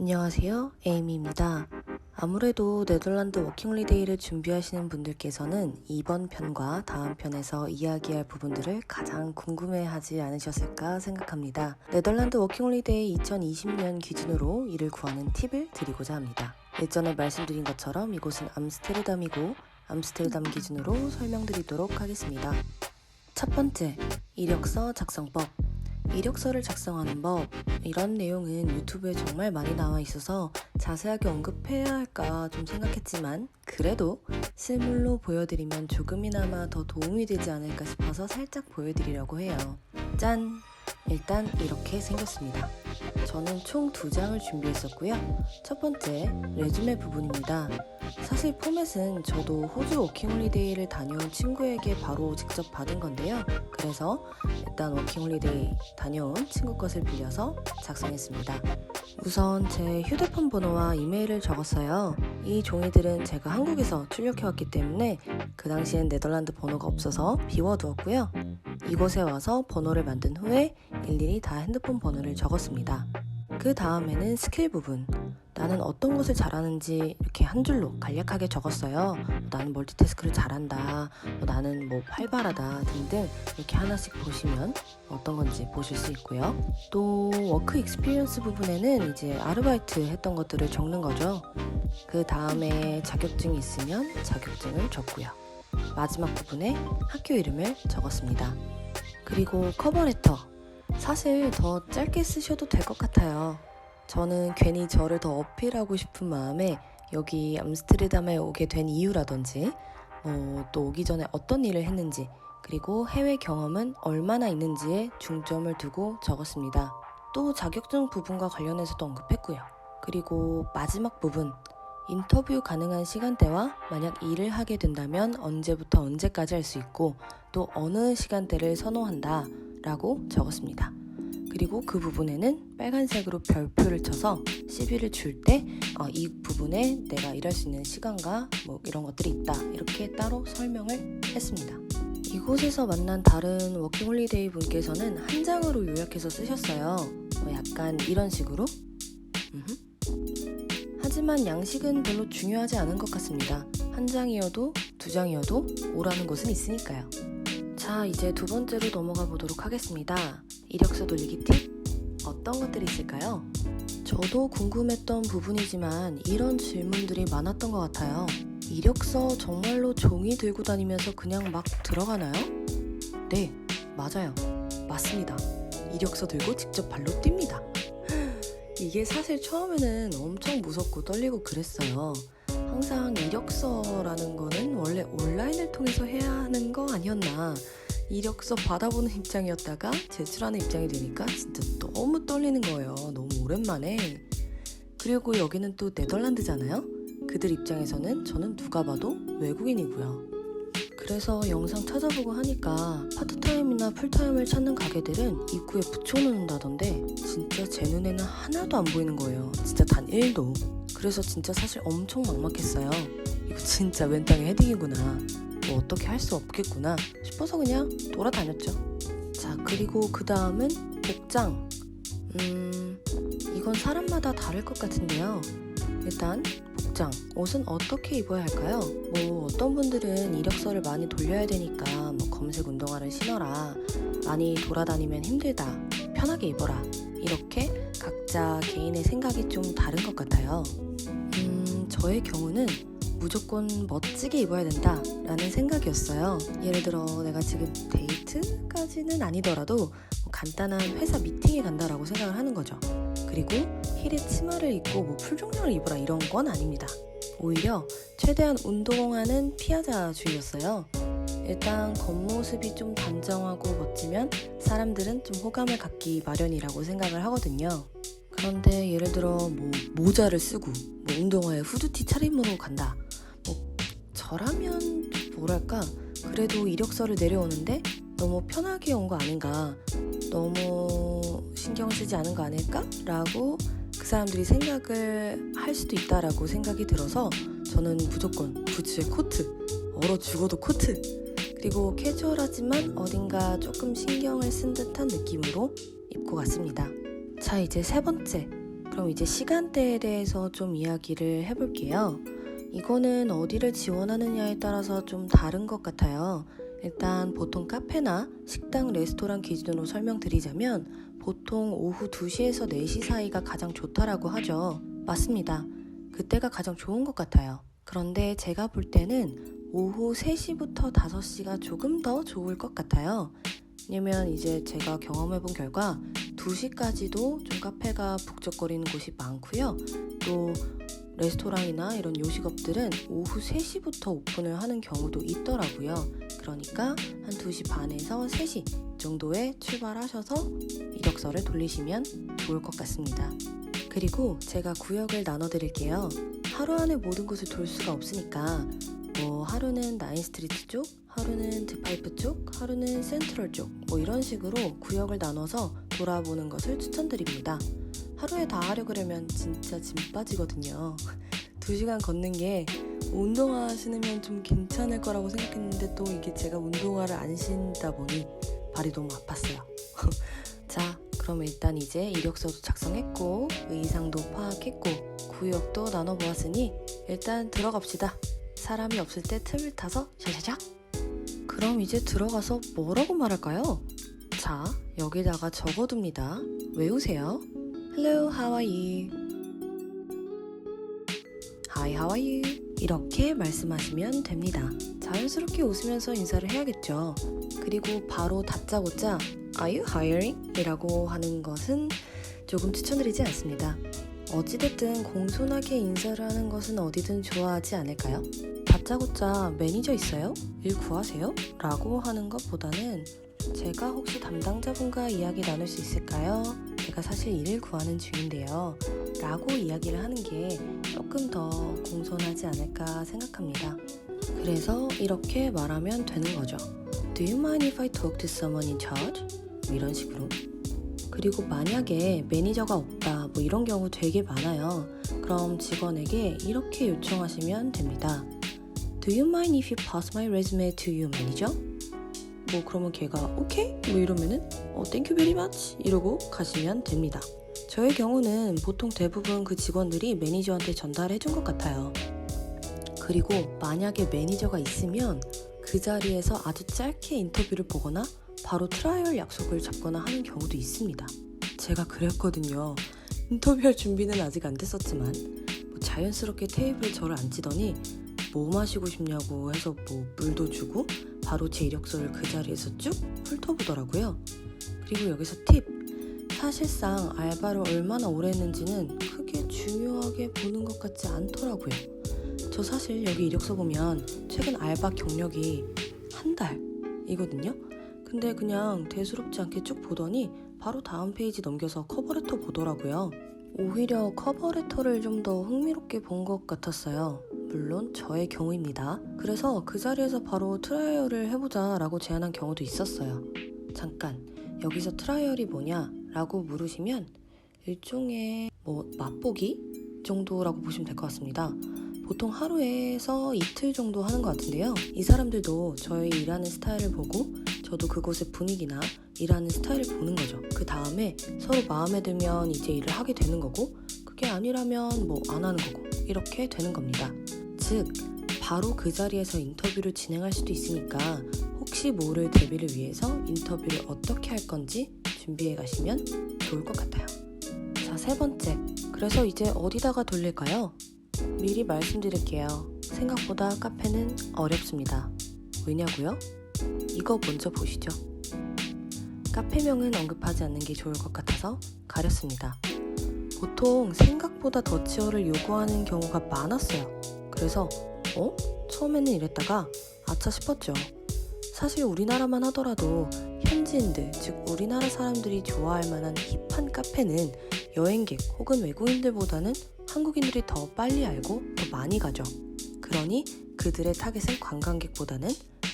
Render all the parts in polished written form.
안녕하세요, 에이미입니다. 아무래도 네덜란드 워킹홀리데이를 준비하시는 분들께서는 이번 편과 다음 편에서 이야기할 부분들을 가장 궁금해하지 않으셨을까 생각합니다. 네덜란드 워킹홀리데이 2020년 기준으로 일을 구하는 팁을 드리고자 합니다. 예전에 말씀드린 것처럼 이곳은 암스테르담이고 암스테르담 기준으로 설명드리도록 하겠습니다. 첫 번째, 이력서 작성법. 이력서를 작성하는 법, 이런 내용은 유튜브에 정말 많이 나와 있어서 자세하게 언급해야 할까 좀 생각했지만 그래도 실물로 보여드리면 조금이나마 더 도움이 되지 않을까 싶어서 살짝 보여드리려고 해요. 짠! 일단 이렇게 생겼습니다. 저는 총 2장을 준비했었고요. 첫 번째, 레주메 부분입니다. 사실 포맷은 저도 호주 워킹홀리데이를 다녀온 친구에게 바로 직접 받은 건데요. 그래서 일단 워킹홀리데이 다녀온 친구 것을 빌려서 작성했습니다. 우선 제 휴대폰 번호와 이메일을 적었어요. 이 종이들은 제가 한국에서 출력해왔기 때문에 그 당시엔 네덜란드 번호가 없어서 비워두었고요. 이곳에 와서 번호를 만든 후에 일일이 다 핸드폰 번호를 적었습니다. 그 다음에는 스킬 부분. 나는 어떤 것을 잘하는지 이렇게 한 줄로 간략하게 적었어요. 나는 멀티태스크를 잘한다, 나는 활발하다 등등 이렇게 하나씩 보시면 어떤 건지 보실 수 있고요. 또 워크 익스피리언스 부분에는 이제 아르바이트 했던 것들을 적는 거죠. 그 다음에 자격증이 있으면 자격증을 적고요. 마지막 부분에 학교 이름을 적었습니다. 그리고 커버레터. 사실 더 짧게 쓰셔도 될 것 같아요. 저는 괜히 저를 더 어필하고 싶은 마음에 여기 암스테르담에 오게 된 이유라든지 또 오기 전에 어떤 일을 했는지 그리고 해외 경험은 얼마나 있는지에 중점을 두고 적었습니다. 또 자격증 부분과 관련해서도 언급했고요. 그리고 마지막 부분, 인터뷰 가능한 시간대와 만약 일을 하게 된다면 언제부터 언제까지 할 수 있고 또 어느 시간대를 선호한다 라고 적었습니다. 그리고 그 부분에는 빨간색으로 별표를 쳐서 CV를 줄 때 이 부분에 내가 일할 수 있는 시간과 이런 것들이 있다 이렇게 따로 설명을 했습니다. 이곳에서 만난 다른 워킹홀리데이 분께서는 한 장으로 요약해서 쓰셨어요. 약간 이런 식으로 하지만 양식은 별로 중요하지 않은 것 같습니다. 한 장이어도 2장이어도 오라는 곳은 있으니까요. 자, 이제 두 번째로 넘어가 보도록 하겠습니다. 이력서 돌리기 팁? 어떤 것들이 있을까요? 저도 궁금했던 부분이지만 이런 질문들이 많았던 것 같아요. 이력서 정말로 종이 들고 다니면서 그냥 막 들어가나요? 네, 맞아요. 맞습니다. 이력서 들고 직접 발로 뜁니다. 이게 사실 처음에는 엄청 무섭고 떨리고 그랬어요. 항상 이력서라는 거는 원래 온라인을 통해서 해야 하는 거 아니었나. 이력서 받아보는 입장이었다가 제출하는 입장이 되니까 진짜 너무 떨리는 거예요. 너무 오랜만에. 그리고 여기는 또 네덜란드잖아요. 그들 입장에서는 저는 누가 봐도 외국인이고요. 그래서 영상 찾아보고 하니까 파트타임이나 풀타임을 찾는 가게들은 입구에 붙여놓는다던데 진짜 제 눈에는 하나도 안 보이는 거예요. 진짜 단 1도. 그래서 진짜 사실 엄청 막막했어요. 이거 진짜 웬 땅의 헤딩이구나. 어떻게 할 수 없겠구나 싶어서 그냥 돌아다녔죠. 자, 그리고 그 다음은 복장. 이건 사람마다 다를 것 같은데요. 일단 복장, 옷은 어떻게 입어야 할까요? 어떤 분들은 이력서를 많이 돌려야 되니까 검은색 운동화를 신어라, 많이 돌아다니면 힘들다, 편하게 입어라, 이렇게 각자 개인의 생각이 좀 다른 것 같아요. 저의 경우는 무조건 멋지게 입어야 된다 라는 생각이었어요. 예를 들어 내가 지금 데이트까지는 아니더라도 간단한 회사 미팅에 간다라고 생각을 하는 거죠. 그리고 힐에 치마를 입고 풀종량을 입어라 이런 건 아닙니다. 오히려 최대한 운동화는 피하자주의였어요. 일단 겉모습이 좀 단정하고 멋지면 사람들은 좀 호감을 갖기 마련이라고 생각을 하거든요. 그런데 예를 들어 모자를 쓰고 운동화에 후드티 차림으로 간다. 저라면 뭐랄까, 그래도 이력서를 내려오는데 너무 편하게 온 거 아닌가, 너무 신경 쓰지 않은 거 아닐까? 라고 그 사람들이 생각을 할 수도 있다라고 생각이 들어서 저는 무조건 부츠에 코트, 얼어 죽어도 코트, 그리고 캐주얼하지만 어딘가 조금 신경을 쓴 듯한 느낌으로 입고 갔습니다. 자, 이제 세 번째, 그럼 이제 시간대에 대해서 좀 이야기를 해볼게요. 이거는 어디를 지원하느냐에 따라서 좀 다른 것 같아요. 일단 보통 카페나 식당, 레스토랑 기준으로 설명드리자면 보통 오후 2시에서 4시 사이가 가장 좋다라고 하죠. 맞습니다. 그때가 가장 좋은 것 같아요. 그런데 제가 볼 때는 오후 3시부터 5시가 조금 더 좋을 것 같아요. 왜냐면 이제 제가 경험해본 결과 2시까지도 좀 카페가 북적거리는 곳이 많고요. 또 레스토랑이나 이런 요식업들은 오후 3시부터 오픈을 하는 경우도 있더라고요. 그러니까 한 2시 반에서 3시 정도에 출발하셔서 이력서를 돌리시면 좋을 것 같습니다. 그리고 제가 구역을 나눠드릴게요. 하루 안에 모든 곳을 돌 수가 없으니까 하루는 나인스트리트 쪽, 하루는 드파이프 쪽, 하루는 센트럴 쪽 이런 식으로 구역을 나눠서 돌아보는 것을 추천드립니다. 하루에 다 하려 그러면 진짜 짐 빠지거든요. 2시간 걷는 게 운동화 신으면 좀 괜찮을 거라고 생각했는데 또 이게 제가 운동화를 안 신다 보니 발이 너무 아팠어요. 자, 그럼 일단 이제 이력서도 작성했고 의상도 파악했고 구역도 나눠보았으니 일단 들어갑시다. 사람이 없을 때 틈을 타서 샤샤샥. 그럼 이제 들어가서 뭐라고 말할까요? 자, 여기다가 적어둡니다. 외우세요. Hello, how are you? Hi, how are you? 이렇게 말씀하시면 됩니다. 자연스럽게 웃으면서 인사를 해야겠죠. 그리고 바로 다짜고짜 Are you hiring? 이라고 하는 것은 조금 추천드리지 않습니다. 어찌됐든 공손하게 인사를 하는 것은 어디든 좋아하지 않을까요? 다짜고짜 매니저 있어요? 일 구하세요? 라고 하는 것보다는 제가 혹시 담당자분과 이야기 나눌 수 있을까요? 제가 사실 일을 구하는 중인데요. 라고 이야기를 하는 게 조금 더 공손하지 않을까 생각합니다. 그래서 이렇게 말하면 되는 거죠. Do you mind if I talk to someone in charge? 이런 식으로. 그리고 만약에 매니저가 없다 이런 경우 되게 많아요. 그럼 직원에게 이렇게 요청하시면 됩니다. Do you mind if you pass my resume to your manager? 그러면 걔가 오케이? 이러면은 thank you very much 이러고 가시면 됩니다. 저의 경우는 보통 대부분 그 직원들이 매니저한테 전달해 준 것 같아요. 그리고 만약에 매니저가 있으면 그 자리에서 아주 짧게 인터뷰를 보거나 바로 트라이얼 약속을 잡거나 하는 경우도 있습니다. 제가 그랬거든요. 인터뷰할 준비는 아직 안 됐었지만 자연스럽게 테이블에 저를 앉히더니 뭐 마시고 싶냐고 해서 물도 주고 바로 제 이력서를 그 자리에서 쭉 훑어보더라고요. 그리고 여기서 팁! 사실상 알바를 얼마나 오래 했는지는 크게 중요하게 보는 것 같지 않더라고요. 저 사실 여기 이력서 보면 최근 알바 경력이 한 달이거든요. 근데 그냥 대수롭지 않게 쭉 보더니 바로 다음 페이지 넘겨서 커버레터 보더라고요. 오히려 커버레터를 좀 더 흥미롭게 본 것 같았어요. 물론 저의 경우입니다. 그래서 그 자리에서 바로 트라이얼을 해보자 라고 제안한 경우도 있었어요. 잠깐, 여기서 트라이얼이 뭐냐 라고 물으시면 일종의 맛보기 정도라고 보시면 될 것 같습니다. 보통 하루에서 이틀 정도 하는 것 같은데요. 이 사람들도 저의 일하는 스타일을 보고 저도 그곳의 분위기나 일하는 스타일을 보는 거죠. 그 다음에 서로 마음에 들면 이제 일을 하게 되는 거고 그게 아니라면 안 하는 거고 이렇게 되는 겁니다. 즉 바로 그 자리에서 인터뷰를 진행할 수도 있으니까 혹시 모를 대비를 위해서 인터뷰를 어떻게 할 건지 준비해 가시면 좋을 것 같아요. 자, 3번째. 그래서 이제 어디다가 돌릴까요? 미리 말씀드릴게요. 생각보다 카페는 어렵습니다. 왜냐고요? 이거 먼저 보시죠. 카페명은 언급하지 않는 게 좋을 것 같아서 가렸습니다. 보통 생각보다 더치어를 요구하는 경우가 많았어요. 그래서 처음에는 이랬다가 아차 싶었죠. 사실 우리나라만 하더라도 현지인들, 즉 우리나라 사람들이 좋아할 만한 힙한 카페는 여행객 혹은 외국인들보다는 한국인들이 더 빨리 알고 더 많이 가죠. 그러니 그들의 타겟은 관광객보다는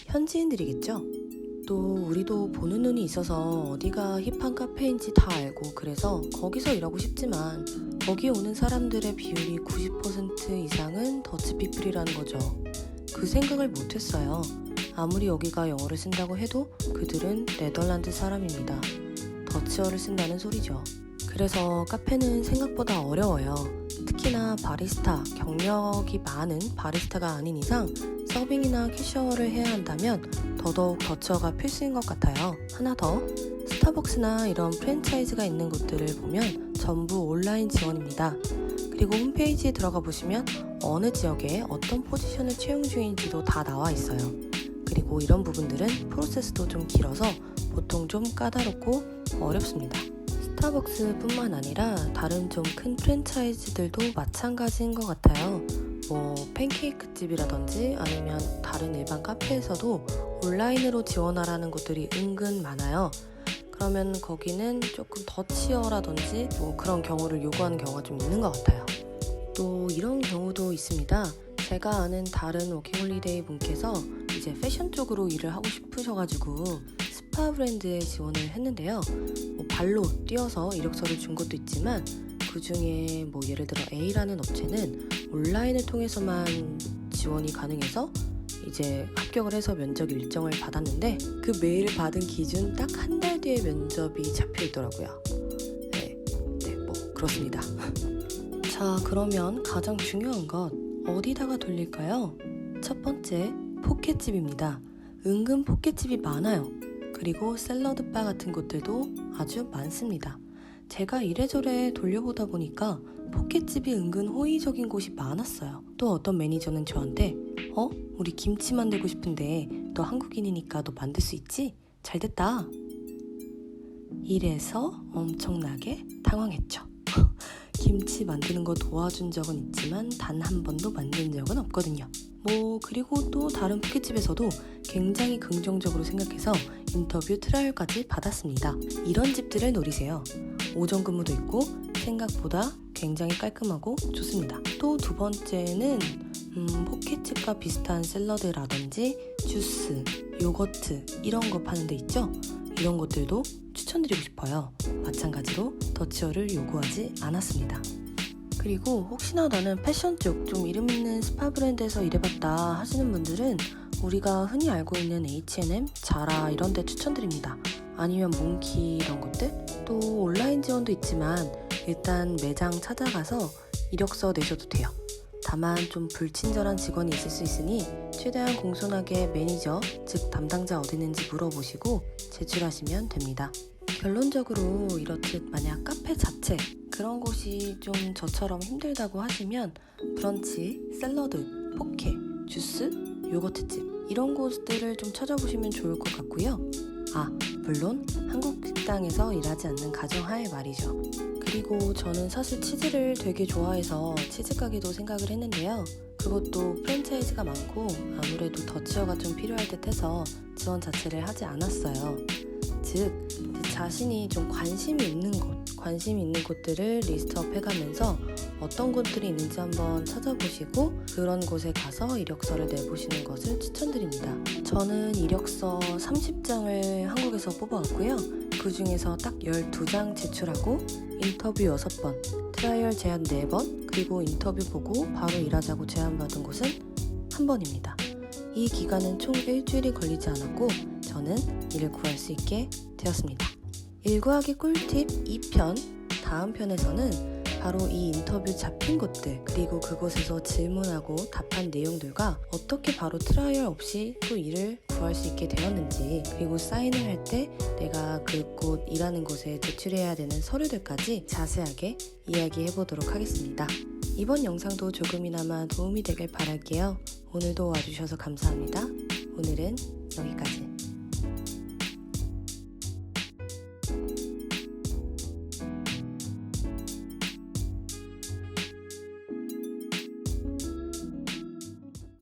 현지인들이겠죠. 또 우리도 보는 눈이 있어서 어디가 힙한 카페인지 다 알고 그래서 거기서 일하고 싶지만 거기에 오는 사람들의 비율이 90% 이상은 더치피플이라는 거죠. 그 생각을 못했어요. 아무리 여기가 영어를 쓴다고 해도 그들은 네덜란드 사람입니다. 더치어를 쓴다는 소리죠. 그래서 카페는 생각보다 어려워요. 특히나 바리스타, 경력이 많은 바리스타가 아닌 이상 서빙이나 캐셔를 해야 한다면 더더욱 더치어가 필수인 것 같아요. 하나 더, 스타벅스나 이런 프랜차이즈가 있는 곳들을 보면 전부 온라인 지원입니다. 그리고 홈페이지에 들어가 보시면 어느 지역에 어떤 포지션을 채용 중인지도 다 나와 있어요. 그리고 이런 부분들은 프로세스도 좀 길어서 보통 좀 까다롭고 어렵습니다. 스타벅스뿐만 아니라 다른 좀 큰 프랜차이즈들도 마찬가지인 것 같아요. 팬케이크 집이라든지 아니면 다른 일반 카페에서도 온라인으로 지원하라는 곳들이 은근 많아요. 그러면 거기는 조금 더치어라든지 그런 경우를 요구하는 경우가 좀 있는 것 같아요. 또 이런 경우도 있습니다. 제가 아는 다른 워킹홀리데이 분께서 이제 패션 쪽으로 일을 하고 싶으셔가지고 스파 브랜드에 지원을 했는데요. 발로 뛰어서 이력서를 준 것도 있지만 그 중에 예를 들어 A라는 업체는 온라인을 통해서만 지원이 가능해서 이제 합격을 해서 면접 일정을 받았는데 그 메일을 받은 기준 딱 한 달 뒤에 면접이 잡혀 있더라고요. 네, 그렇습니다. 자, 그러면 가장 중요한 것 어디다가 돌릴까요? 첫 번째, 포켓집입니다. 은근 포켓집이 많아요. 그리고 샐러드바 같은 곳들도 아주 많습니다. 제가 이래저래 돌려보다 보니까 포켓집이 은근 호의적인 곳이 많았어요. 또 어떤 매니저는 저한테 우리 김치 만들고 싶은데 너 한국인이니까 너 만들 수 있지? 잘됐다. 이래서 엄청나게 당황했죠. 김치 만드는 거 도와준 적은 있지만 단 한 번도 만든 적은 없거든요. 그리고 또 다른 포켓집에서도 굉장히 긍정적으로 생각해서 인터뷰 트라이얼까지 받았습니다. 이런 집들을 노리세요. 오전 근무도 있고 생각보다 굉장히 깔끔하고 좋습니다. 또 두 번째는 포켓집과 비슷한 샐러드라든지 주스, 요거트 이런 거 파는 데 있죠? 이런 것들도 추천드리고 싶어요. 마찬가지로 더치어를 요구하지 않았습니다. 그리고 혹시나 나는 패션 쪽 좀 이름 있는 스파 브랜드에서 일해봤다 하시는 분들은 우리가 흔히 알고 있는 H&M, 자라 이런 데 추천드립니다. 아니면 몽키 이런 것들? 또 온라인 지원도 있지만 일단 매장 찾아가서 이력서 내셔도 돼요. 다만 좀 불친절한 직원이 있을 수 있으니 최대한 공손하게 매니저, 즉 담당자 어디 있는지 물어보시고 제출하시면 됩니다. 결론적으로 이렇듯 만약 카페 자체 그런 곳이 좀 저처럼 힘들다고 하시면 브런치, 샐러드, 포케, 주스, 요거트집 이런 곳들을 좀 찾아보시면 좋을 것 같고요. 물론 한국 식당에서 일하지 않는 가정하에 말이죠. 그리고 저는 사실 치즈를 되게 좋아해서 치즈 가게도 생각을 했는데요. 그것도 프랜차이즈가 많고 아무래도 더치어가 좀 필요할 듯 해서 지원 자체를 하지 않았어요. 즉, 자신이 좀 관심이 있는 곳들을 리스트업 해가면서 어떤 곳들이 있는지 한번 찾아보시고 그런 곳에 가서 이력서를 내보시는 것을 추천드립니다. 저는 이력서 30장을 한국에서 뽑아왔고요. 그 중에서 딱 12장 제출하고 인터뷰 6번, 트라이얼 제안 4번, 그리고 인터뷰 보고 바로 일하자고 제안받은 곳은 1번입니다. 이 기간은 총 일주일이 걸리지 않았고 저는 일을 구할 수 있게 되었습니다. 일구하기 꿀팁 2편, 다음 편에서는 바로 이 인터뷰 잡힌 곳들 그리고 그곳에서 질문하고 답한 내용들과 어떻게 바로 트라이얼 없이 또 일을 구할 수 있게 되었는지 그리고 사인을 할 때 내가 그곳 일하는 곳에 제출해야 되는 서류들까지 자세하게 이야기해보도록 하겠습니다. 이번 영상도 조금이나마 도움이 되길 바랄게요. 오늘도 와주셔서 감사합니다. 오늘은 여기까지.